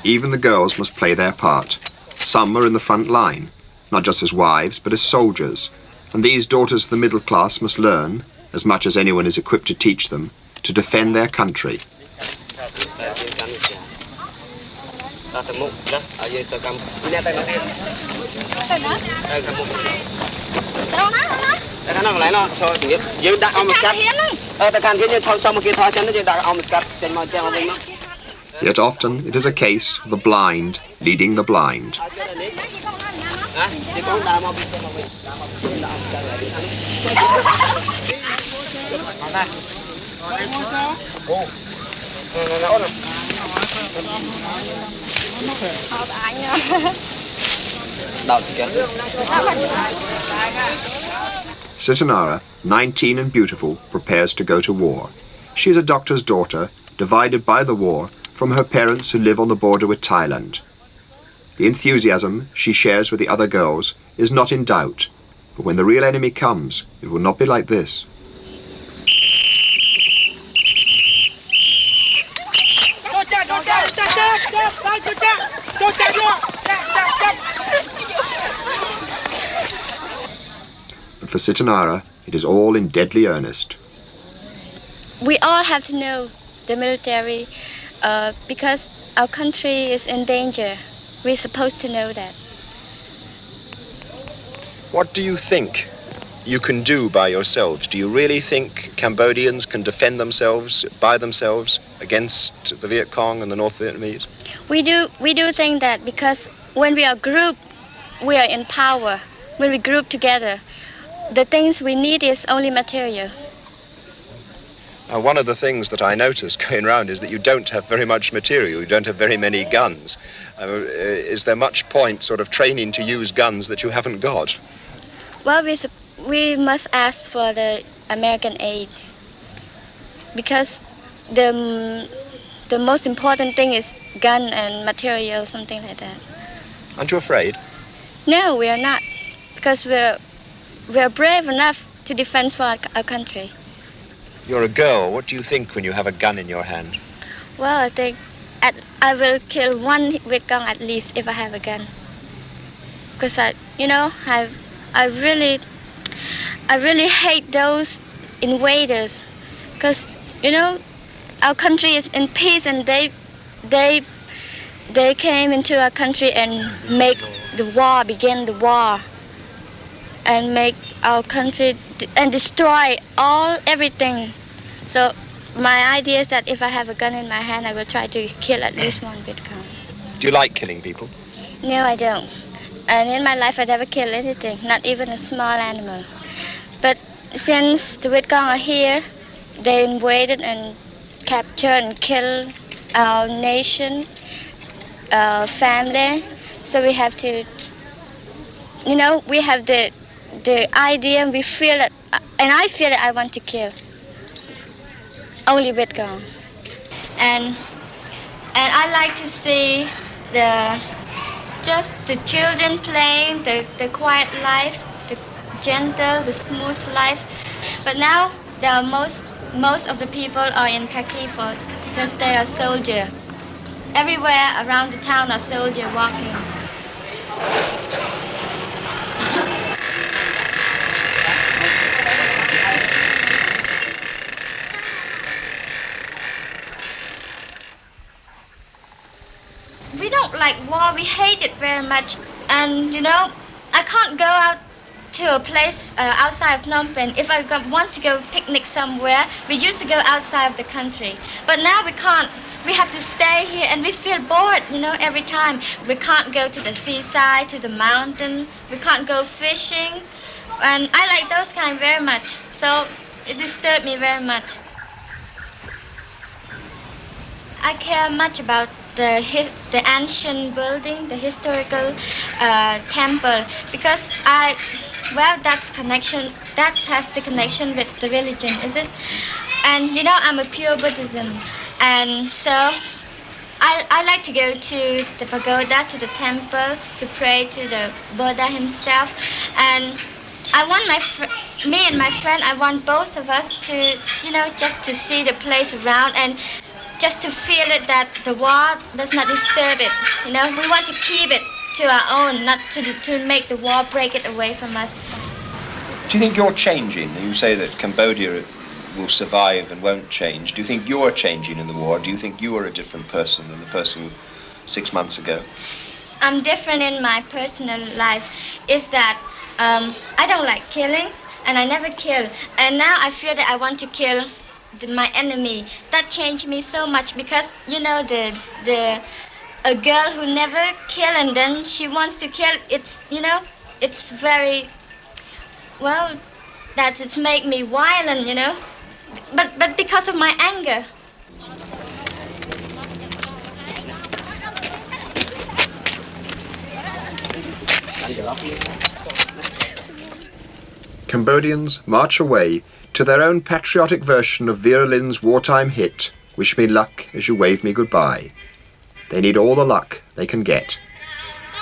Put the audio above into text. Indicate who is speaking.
Speaker 1: Even the girls must play their part. Some are in the front line, not just as wives, but as soldiers. And these daughters of the middle class must learn, as much as anyone is equipped to teach them, to defend their country. Yet often it is a case of the blind leading the blind. Sitanara, 19 and beautiful, prepares to go to war. She is a doctor's daughter, divided by the war from her parents who live on the border with Thailand. The enthusiasm she shares with the other girls is not in doubt, but when the real enemy comes, it will not be like this. But for Sitanara, it is all in deadly earnest.
Speaker 2: We all have to know the military because our country is in danger. We're supposed to know that.
Speaker 1: What do you think you can do by yourselves? Do you really think Cambodians can defend themselves by themselves against the Viet Cong and the North Vietnamese?
Speaker 2: We do think that because when we are grouped, we are in power. When we group together, the things we need is only material.
Speaker 1: One of the things that I notice going around is that you don't have very much material, you don't have very many guns. Is there much point sort of training to use guns that you haven't got?
Speaker 2: Well, we must ask for the American aid because the most important thing is gun and material, something like that.
Speaker 1: Aren't you afraid?
Speaker 2: No, we are not, because we're brave enough to defend for our country.
Speaker 1: You're a girl. What do you think when you have a gun in your hand?
Speaker 2: Well, I think I will kill one Viet Cong at least if I have a gun. Because I really hate those invaders. Because our country is in peace, and they came into our country and begin the war, and make our country and destroy everything. So my idea is that if I have a gun in my hand, I will try to kill at least one Viet Cong.
Speaker 1: Do you like killing people?
Speaker 2: No, I don't. And in my life, I never killed anything, not even a small animal. But since the Viet Cong are here, they invaded and captured and killed our nation, our family. So we have to, we have the idea, and we feel it, and I feel that I want to kill only Viet Cong. And I like to see just the children playing, the quiet life, the gentle, the smooth life. But now most of the people are in khaki because they are soldiers. Everywhere around the town are soldiers walking. We don't like war, we hate it very much. And I can't go out to a place outside of Phnom Penh. If I want to go picnic somewhere, we used to go outside of the country. But now we can't. We have to stay here, and we feel bored, every time. We can't go to the seaside, to the mountain. We can't go fishing. And I like those kind very much. So it disturbed me very much. I care much about the ancient building, the historical temple, because that has the connection with the religion, is it? And I'm a pure Buddhism, and so I like to go to the pagoda, to the temple, to pray to the Buddha himself. And I want me and my friend, I want both of us to, just to see the place around. And just to feel it that the war does not disturb it. You know, we want to keep it to our own, not to make the war break it away from us.
Speaker 3: Do you think you're changing? You say that Cambodia will survive and won't change. Do you think you're changing in the war? Do you think you are a different person than the person 6 months ago?
Speaker 2: I'm different in my personal life. Is that I don't like killing, and I never kill. And now I feel that I want to kill my enemy. That changed me so much because, you know, a girl who never kill and then she wants to kill, it's, you know, it's very, well, that it's make me violent, you know. But because of my anger.
Speaker 1: Cambodians march away to their own patriotic version of Vera Lynn's wartime hit, "Wish me luck as you wave me goodbye." They need all the luck they can get.